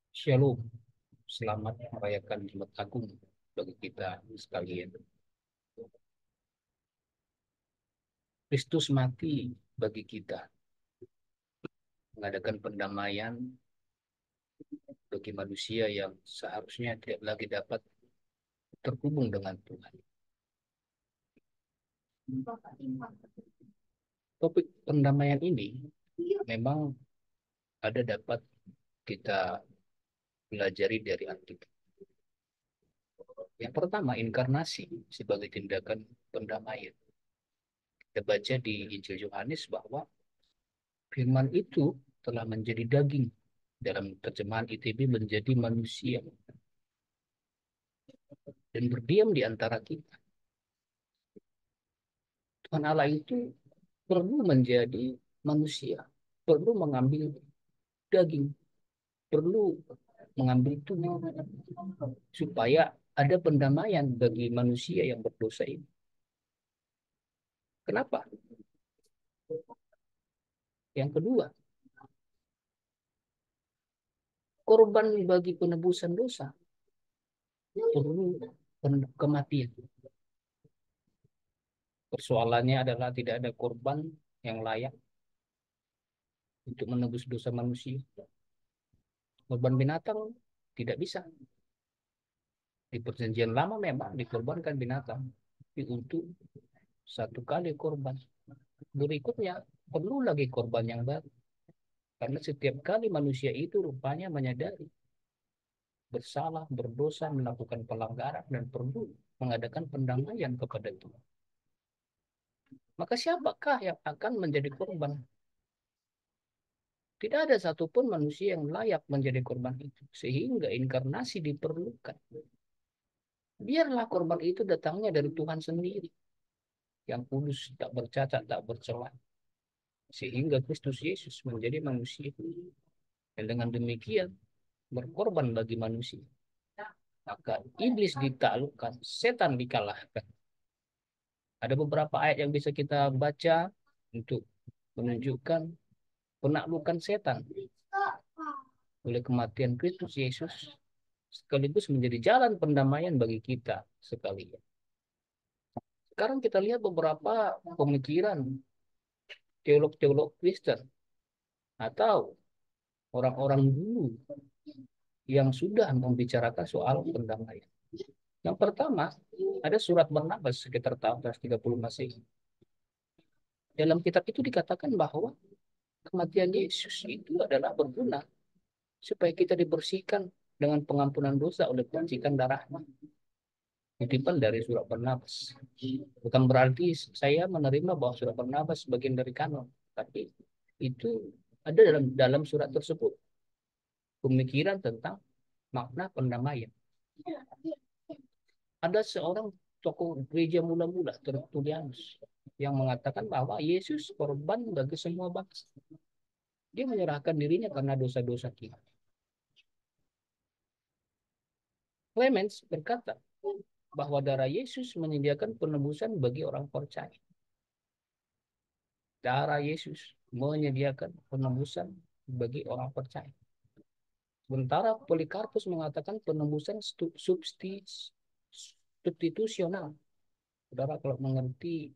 Shalom, selamat merayakan Jumat Agung bagi kita sekalian. Kristus mati bagi kita, mengadakan pendamaian bagi manusia yang seharusnya tidak lagi dapat terhubung dengan Tuhan. Topik pendamaian ini memang ada dapat kita pelajari dari Alkitab. Yang pertama, inkarnasi sebagai tindakan pendamaian. Kita baca di Injil Yohanes bahwa firman itu telah menjadi daging, dalam terjemahan ITB menjadi manusia dan berdiam di antara kita. Tuhan Allah itu perlu menjadi manusia, perlu mengambil daging, perlu mengambil tubuh supaya ada pendamaian bagi manusia yang berdosa ini. Kenapa? Yang kedua, korban bagi penebusan dosa perlu kematian. Persoalannya adalah tidak ada korban yang layak untuk menebus dosa manusia. Korban binatang tidak bisa. Di perjanjian lama memang dikorbankan binatang, tapi untuk satu kali korban. Berikutnya perlu lagi korban yang baru. Karena setiap kali manusia itu rupanya menyadari bersalah, berdosa, melakukan pelanggaran, dan perlu mengadakan pendamaian kepada Tuhan. Maka siapakah yang akan menjadi korban? Tidak ada satupun manusia yang layak menjadi korban itu. Sehingga inkarnasi diperlukan. Biarlah korban itu datangnya dari Tuhan sendiri. Yang kudus, tak bercacat, tak bercela. Sehingga Kristus Yesus menjadi manusia. Dan dengan demikian berkorban bagi manusia. Maka iblis ditaklukkan, setan dikalahkan. Ada beberapa ayat yang bisa kita baca untuk menunjukkan penaklukan setan oleh kematian Kristus Yesus sekaligus menjadi jalan pendamaian bagi kita sekalian. Sekarang kita lihat beberapa pemikiran teolog-teolog Kristen atau orang-orang dulu yang sudah membicarakan soal pendamaian. Yang pertama, ada surat Barnabas sekitar tahun 130 Masehi. Dalam kitab itu dikatakan bahwa kematian Yesus itu adalah berguna supaya kita dibersihkan dengan pengampunan dosa oleh percikan darahnya. Kutipan dari surat Barnabas. Bukan berarti saya menerima bahwa surat Barnabas bagian dari kanon, tapi itu ada dalam surat tersebut pemikiran tentang makna pendamaian. Ada seorang tokoh gereja mula-mula, Tertullianus, yang mengatakan bahwa Yesus korban bagi semua bangsa. Dia menyerahkan dirinya karena dosa-dosa kita. Clemens berkata bahwa darah Yesus menyediakan penebusan bagi orang percaya. Darah Yesus menyediakan penebusan bagi orang percaya. Sementara Polikarpus mengatakan penebusan substitusional. Saudara kalau mengerti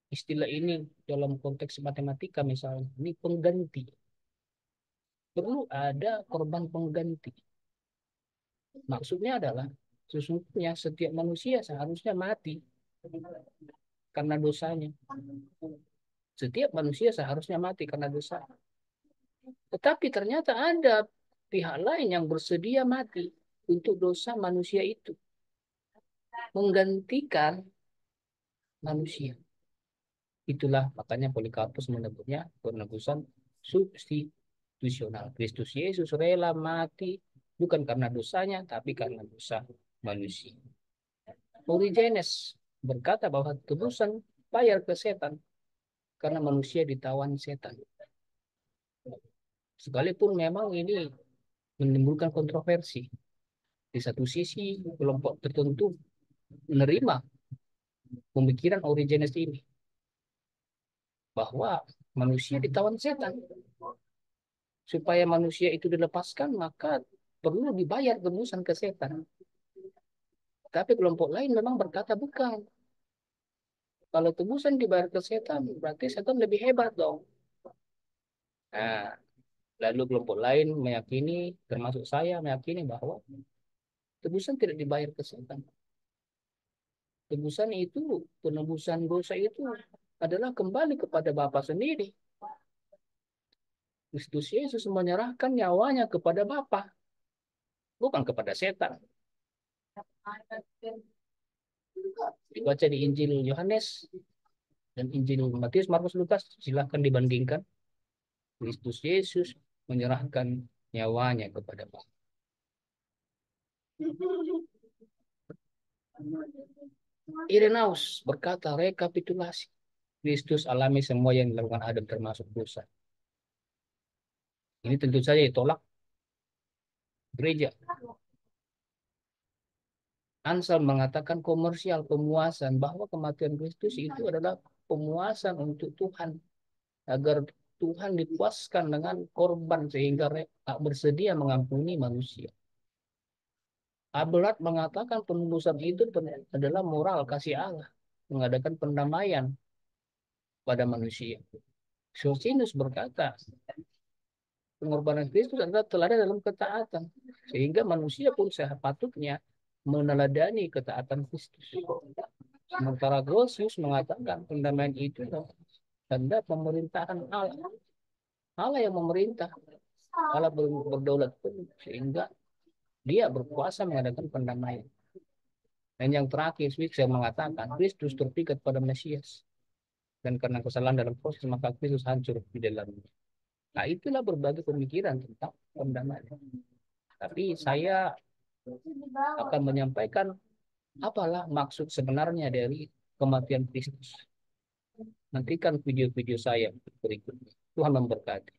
istilah ini dalam konteks matematika misalnya, ini pengganti. Perlu ada korban pengganti. Maksudnya adalah sesungguhnya setiap manusia seharusnya mati karena dosanya. Setiap manusia seharusnya mati karena dosa. Tetapi ternyata ada pihak lain yang bersedia mati untuk dosa manusia itu. Menggantikan manusia. Itulah makanya Polikarpus menyebutnya penebusan substitusional. Kristus Yesus rela mati bukan karena dosanya, tapi karena dosa manusia. Origenes berkata bahwa tebusan bayar ke setan karena manusia ditawan setan. Sekalipun memang ini menimbulkan kontroversi. Di satu sisi, kelompok tertentu menerima pemikiran Origenes ini bahwa manusia ditawan setan. Supaya manusia itu dilepaskan, maka perlu dibayar tebusan ke setan. Tapi kelompok lain memang berkata bukan. Kalau tebusan dibayar ke setan, berarti setan lebih hebat dong. Nah, lalu kelompok lain meyakini, termasuk saya meyakini bahwa tebusan tidak dibayar ke setan. Tebusan itu, penebusan dosa itu adalah kembali kepada Bapa sendiri. Kristus Yesus menyerahkan nyawanya kepada Bapa, bukan kepada setan. Dibaca di Injil Yohanes dan Injil Matius, Markus, Lukas, silahkan dibandingkan. Kristus Yesus menyerahkan nyawanya kepada Bapa. Irenaus berkata, rekapitulasi. Kristus alami semua yang dilakukan Adam termasuk dosa. Ini tentu saja ditolak gereja. Ansel mengatakan komersial pemuasan, bahwa kematian Kristus itu adalah pemuasan untuk Tuhan, agar Tuhan dipuaskan dengan korban sehingga tak bersedia mengampuni manusia. Abelard mengatakan penebusan itu adalah moral kasih Allah, mengadakan pendamaian pada manusia. Sosinus berkata, pengorbanan Kristus adalah teladan dalam ketaatan, sehingga manusia pun sepatutnya meneladani ketaatan Kristus. Sementara Grotius mengatakan pendamaian itu adalah tanda pemerintahan Allah. Allah yang memerintah, Allah berdaulat penuh, sehingga dia berkuasa mengadakan pendamaian. Dan yang terakhir, Switzer mengatakan Kristus terpikat pada Mesias. Dan karena kesalahan dalam proses, maka Kristus hancur di dalamnya. Nah, itulah berbagai pemikiran tentang pendamaian. Tapi saya akan menyampaikan apalah maksud sebenarnya dari kematian Kristus. Nantikan video-video saya berikutnya. Tuhan memberkati.